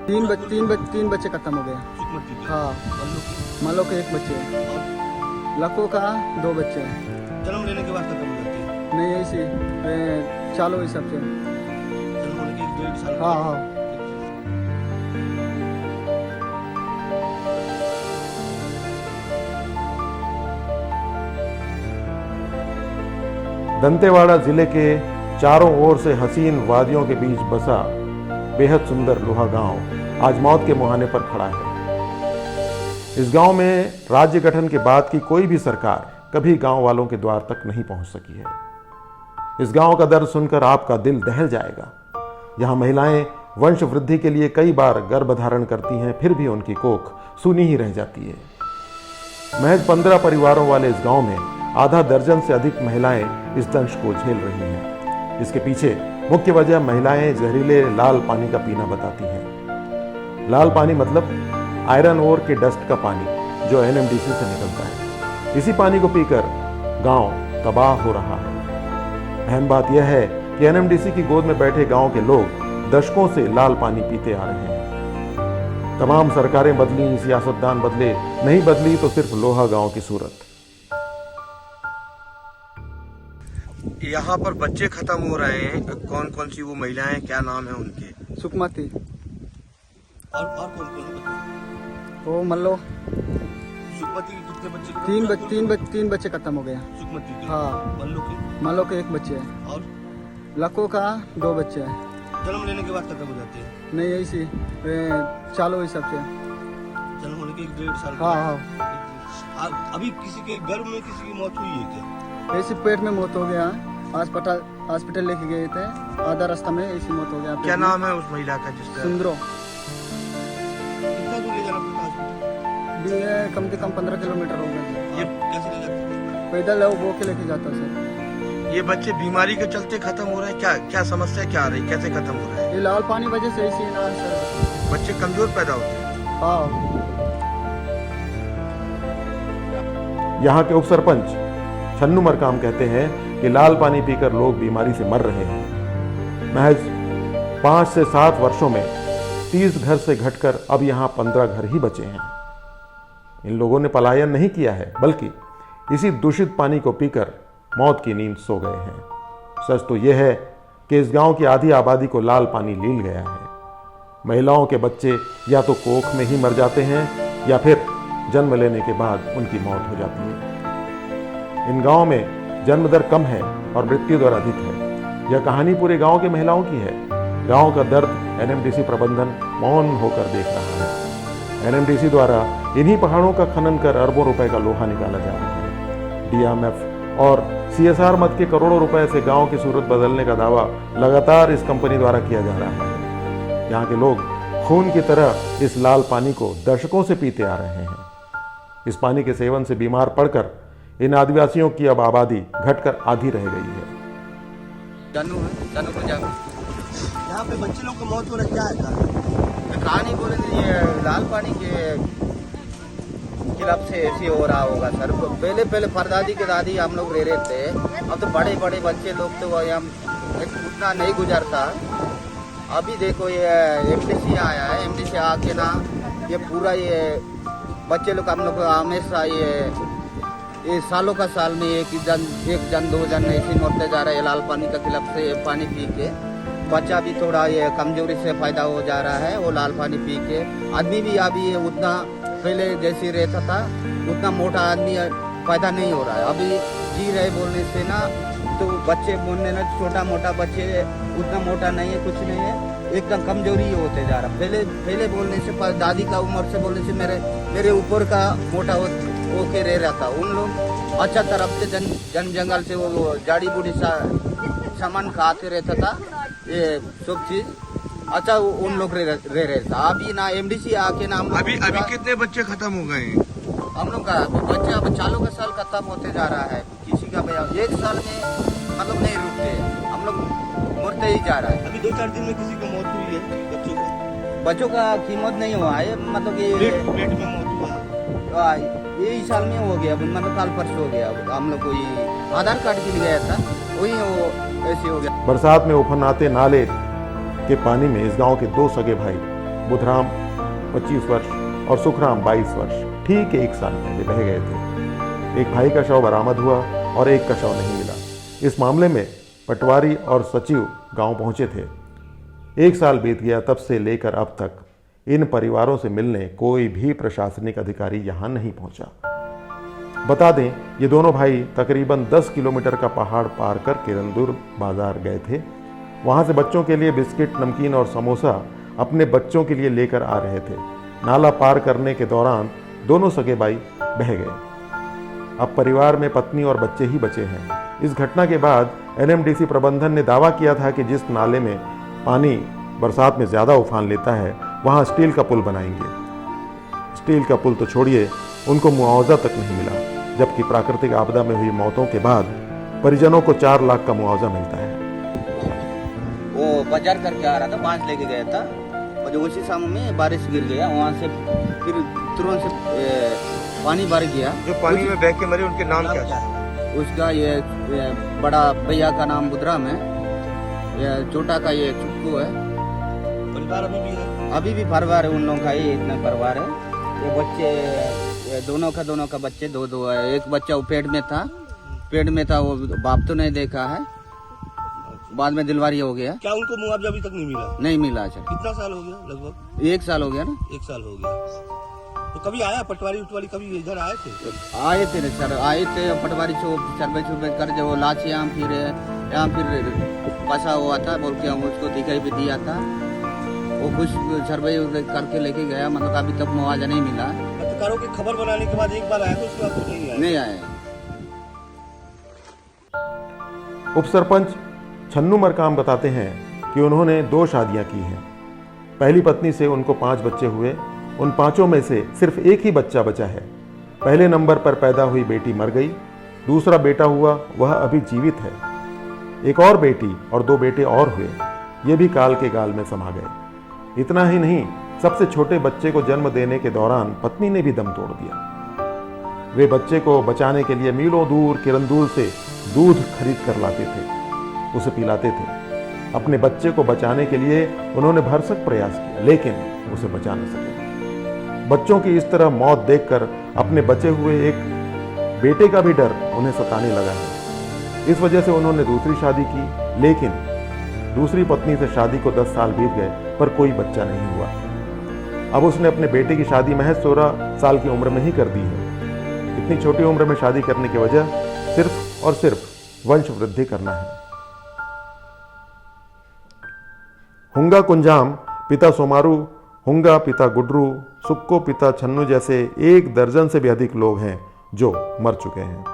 तीन बच्चे खत्म हो गए। हाँ, मल्लो के एक बच्चे हैं, लको का 2 बच्चे हैं। जन्म लेने के बाद खत्म हो जाती है? नहीं, ऐसे चालू हिसाब से। जन्म होने के 1.5 साल? हाँ हाँ। दंतेवाड़ा जिले के चारों ओर से हसीन वादियों के बीच बसा बेहद सुंदर लोहा गांव आज मौत के मुहाने पर खड़ा है। इस गांव में राज्य गठन के बाद की कोई भी सरकार कभी गांव वालों के द्वार तक नहीं पहुंच सकी है। इस गांव का दर्द सुनकर आपका दिल दहल जाएगा। यहां महिलाएं वंश वृद्धि के लिए कई बार गर्भ धारण करती हैं, फिर भी उनकी कोख सूनी ही रह जाती है। महज 15 परिवारों वाले इस गांव में आधा दर्जन से अधिक महिलाएं इस दंश को झेल रही हैं। इसके पीछे मुख्य वजह महिलाएं जहरीले लाल पानी का पीना बताती हैं। लाल पानी मतलब आयरन ओर के डस्ट का पानी जो एनएमडीसी से निकलता है। इसी पानी को पीकर गांव तबाह हो रहा है। अहम बात यह है कि एनएमडीसी की गोद में बैठे गांव के लोग दशकों से लाल पानी पीते आ रहे हैं। तमाम सरकारें बदली, सियासतदान बदले, नहीं बदली तो सिर्फ लोहा गांव की सूरत। यहाँ पर बच्चे खत्म हो रहे हैं, कौन कौन सी वो महिलाएं, क्या नाम है उनके? सुकमती और कौन कौन? वो मल्लो सुकमती के कितने बच्चे? तीन बच्चे खत्म हो गए। सुकमती के? हाँ, मल्लो के? के एक बच्चे हैं, और लको का 2 बच्चे हैं। जन्म लेने के बाद खत्म हो जाती है? नहीं, ऐसे चालू हिसाब से। जन्म होने के 1.5 साल? हाँ हाँ। अभी किसी के गर्भ में किसी की मौत हुई है क्या? ऐसे पेट में मौत हो गया। हॉस्पिटल लेके गए थे, आधा रास्ता में ऐसी मौत हो गया। क्या नाम है उस महिला का जिसका? सुंदरो। कितना दूर ले जाना पड़ता हॉस्पिटल? ये कम से कम 15 किलोमीटर हो गए। ये कैसे ले जाते? पैदल है, वो के लेके जाता सर। ये बच्चे बीमारी के चलते खत्म हो रहे हैं? क्या समस्या क्या आ रही, कैसे खत्म हो रहे हैं? ये लाल पानी वजह से ऐसी ना सर। बच्चे कमजोर पैदा होते हैं? हाँ। यहाँ के उप सरपंच छन्नू मरकाम कहते हैं कि लाल पानी पीकर लोग बीमारी से मर रहे हैं। महज 5 से 7 वर्षों में 30 घर से घटकर अब यहाँ 15 घर ही बचे हैं। इन लोगों ने पलायन नहीं किया है, बल्कि इसी दूषित पानी को पीकर मौत की नींद सो गए हैं। सच तो यह है कि इस गांव की आधी आबादी को लाल पानी लील गया है। महिलाओं के बच्चे या तो कोख में ही मर जाते हैं या फिर जन्म लेने के बाद उनकी मौत हो जाती है। इन गांव में जन्म दर कम है और मृत्यु दर अधिक है। यह कहानी पूरे गांव के महिलाओं की है। गांव का दर्द एनएमडीसी प्रबंधन मौन होकर देख रहा है। एनएमडीसी द्वारा इन्हीं पहाड़ों का खनन कर अरबों रुपए का लोहा निकाला जा रहा है। डीएमएफ और सीएसआर मद के करोड़ों रुपए से गांव की सूरत बदलने का दावा लगातार इस कंपनी द्वारा किया जा रहा है। यहाँ के लोग खून की तरह इस लाल पानी को दशकों से पीते आ रहे हैं। इस पानी के सेवन से बीमार पड़कर इन आदिवासियों की अब आबादी घटकर आधी रह गई है। यहाँ पे बच्चे लोग का मौत हो रहा है, क्या है कहानी बोले तो ये लाल पानी के खिलाफ से ऐसे हो रहा होगा सर। पहले परदादी के दादी हम लोग रह रहे थे, अब तो बड़े बड़े बच्चे लोग तो यहाँ उतना नहीं गुजरता। अभी देखो ये एमडीसी आया है, एमडीसी आके ना ये पूरा ये बच्चे लोग हम लोग हमेशा ये सालों का साल में एक जन 2 जन ऐसे मरते जा रहे हैं लाल पानी का खिलाफ से। पानी पी के बच्चा भी थोड़ा ये कमजोरी से फायदा हो जा रहा है वो लाल पानी पी के। आदमी भी अभी उतना पहले जैसे रहता था उतना मोटा आदमी पैदा नहीं हो रहा है। अभी जी रहे बोलने से ना तो बच्चे बोलने ना छोटा मोटा बच्चे उतना मोटा नहीं है, कुछ नहीं है, एकदम कमजोरी ही होते जा रहा। पहले बोलने से दादी का उम्र से बोलने से मेरे ऊपर का मोटा होके रह रहा था। उन लोग अच्छा तरफ से जन जंगल से वो जाड़ी बूढ़ी सामान खाते रहता था, ये सब चीज अच्छा उन लोग रह रहे था। अभी ना एमडीसी आके ना अभी कितने बच्चे खत्म हो गए हैं? हम लोग का बच्चे अब चालू का साल खत्म होते जा रहा है। किसी का 1 साल में मतलब नहीं रुकते, हम लोग मरते ही जा रहा है। अभी 2-4 दिन में किसी की मौत हुई है बच्चों का कीमत नहीं हुआ है, मतलब ये पेट में मौत हुआ है। ये इस साल में हो गया, मतलब कल परसों हो गया। हम लोग को ये आधार कार्ड के लिए गया था, वही वो ऐसे हो गया। बरसात में उफन आते नाले के पानी में इस गांव के 2 सगे भाई बुधराम 25 वर्ष और सुखराम 22 वर्ष ठीक 1 साल पहले बह गए थे। एक भाई का शव बरामद हुआ और एक का शव नहीं मिला। इस मामले में पटवारी और सचिव गांव पहुंचे थे। 1 साल बीत गया, तब से लेकर अब तक इन परिवारों से मिलने कोई भी प्रशासनिक अधिकारी यहां नहीं पहुंचा। बता दें, ये दोनों भाई तकरीबन 10 किलोमीटर का पहाड़ पार कर किरंदुल बाजार गए थे। वहां से बच्चों के लिए बिस्किट, नमकीन और समोसा अपने बच्चों के लिए लेकर आ रहे थे। नाला पार करने के दौरान दोनों सगे भाई बह गए। अब परिवार में पत्नी और बच्चे ही बचे हैं। इस घटना के बाद एनएमडीसी प्रबंधन ने दावा किया था कि जिस नाले में पानी बरसात में ज़्यादा उफान लेता है वहाँ स्टील का पुल बनाएंगे। स्टील का पुल तो छोड़िए, उनको मुआवजा तक नहीं मिला, जबकि प्राकृतिक आपदा में हुई मौतों के बाद परिजनों को 4 लाख का मुआवजा मिलता है। वो बाजार करके आ रहा था, बांस लेके गया था और जो उसी समय में बारिश गिर गया, वहाँ से फिर तुरंत से पानी भर गया। जो पानी में बह के मरे उनके नाम क्या था? उसका ये बड़ा भैया का नाम बुधराम है, ये छोटा का ये चुक्कू है। परिवार अभी भी परिवार है उन लोगों का, ये इतना परिवार है। ये बच्चे ये दोनों का बच्चे 2 है। एक बच्चा वो पेट में था, वो बाप तो नहीं देखा है, बाद में दिलवारी हो गया। क्या उनको मुआवजा अभी तक नहीं मिला? नहीं मिला सर। कितना साल हो गया? लगभग 1 साल हो गया ना। 1 साल हो गया। तो कभी आया पटवारी उटवारी, कभी इधर आए थे? आए थे सर, आए थे पटवारी सर्वे कर जो लाश यहाँ फिर फंसा हुआ था बोल के हम उसको दिखाई भी दिया था। वो कुछ सर्वे करके लेके गया, मतलब अभी तक मुआवजा नहीं मिला। पत्रकारों की खबर बनाने के बाद एक बार आया तो उसके बाद कुछ नहीं आया? उप सरपंच छन्नू मरकाम बताते हैं कि उन्होंने 2 शादियां की हैं। पहली पत्नी से उनको 5 बच्चे हुए। उन 5 में से सिर्फ एक ही बच्चा बचा है। पहले नंबर पर पैदा हुई बेटी मर गई, दूसरा बेटा हुआ, वह अभी जीवित है। एक और बेटी और 2 बेटे और हुए, ये भी काल के गाल में समा गए। इतना ही नहीं, सबसे छोटे बच्चे को जन्म देने के दौरान पत्नी ने भी दम तोड़ दिया। वे बच्चे को बचाने के लिए मीलों दूर किरंदुल से दूध खरीद कर लाते थे, उसे पिलाते थे। अपने बच्चे को बचाने के लिए उन्होंने भरसक प्रयास किया, लेकिन उसे बचा न सके। बच्चों की इस तरह मौत देखकर अपने बचे हुए एक बेटे का भी डर उन्हें सताने लगा है। इस वजह से उन्होंने दूसरी शादी की, लेकिन दूसरी पत्नी से शादी को 10 साल बीत गए पर कोई बच्चा नहीं हुआ। अब उसने अपने बेटे की शादी महज 16 साल की उम्र में ही कर दी है। इतनी छोटी उम्र में शादी करने की वजह सिर्फ और सिर्फ वंश वृद्धि करना है। हुंगा कुंजाम पिता सोमारू, हुंगा पिता गुड्रू, सुक्को पिता छन्नू जैसे 1 दर्जन से भी अधिक लोग हैं जो मर चुके हैं।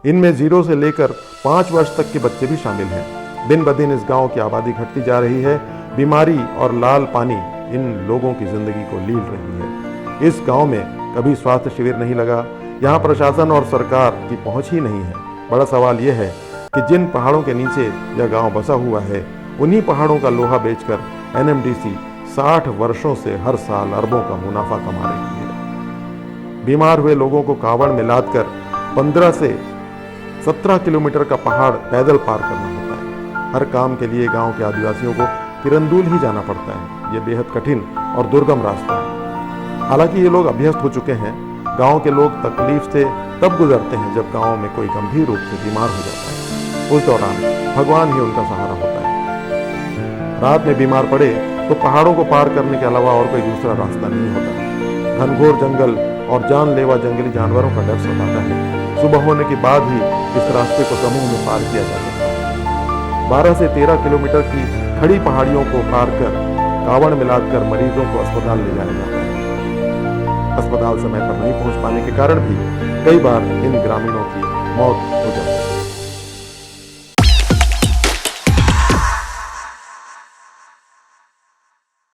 इनमें 0 से लेकर 5 वर्ष तक के बच्चे भी शामिल हैं। दिन ब दिन इस गांव की आबादी घटती जा रही है। बीमारी और लाल पानी इन लोगों की जिंदगी को लील रही है। इस गांव में कभी स्वास्थ्य शिविर नहीं लगा। यहाँ प्रशासन और सरकार की पहुंच ही नहीं है। बड़ा सवाल यह है कि जिन पहाड़ों के नीचे यह गांव बसा हुआ है, उन्हीं पहाड़ों का लोहा बेचकर एनएमडीसी 60 वर्षों से हर साल अरबों का मुनाफा कमा रही है। बीमार हुए लोगों को कांवड़ में लादकर 15 से 17 किलोमीटर का पहाड़ पैदल पार करना होता है। हर काम के लिए गांव के आदिवासियों को किरंदुल ही जाना पड़ता है। ये बेहद कठिन और दुर्गम रास्ता है। हालांकि ये लोग अभ्यस्त हो चुके हैं। गांव के लोग तकलीफ से तब गुजरते हैं जब गांव में कोई गंभीर रूप से बीमार हो जाता है। उस दौरान भगवान ही उनका सहारा होता है। रात में बीमार पड़े तो पहाड़ों को पार करने के अलावा और कोई दूसरा रास्ता नहीं होता। घनघोर जंगल और जानलेवा जंगली जानवरों का डर सताता है। सुबह होने के बाद ही इस रास्ते को समूह में पार किया जा सकता है। 12 से 13 किलोमीटर की खड़ी पहाड़ियों को पार कर कांवड़ में लादकर मरीजों को अस्पताल ले जाया जाता है। अस्पताल समय पर नहीं पहुंच पाने के कारण भी कई बार इन ग्रामीणों की मौत हो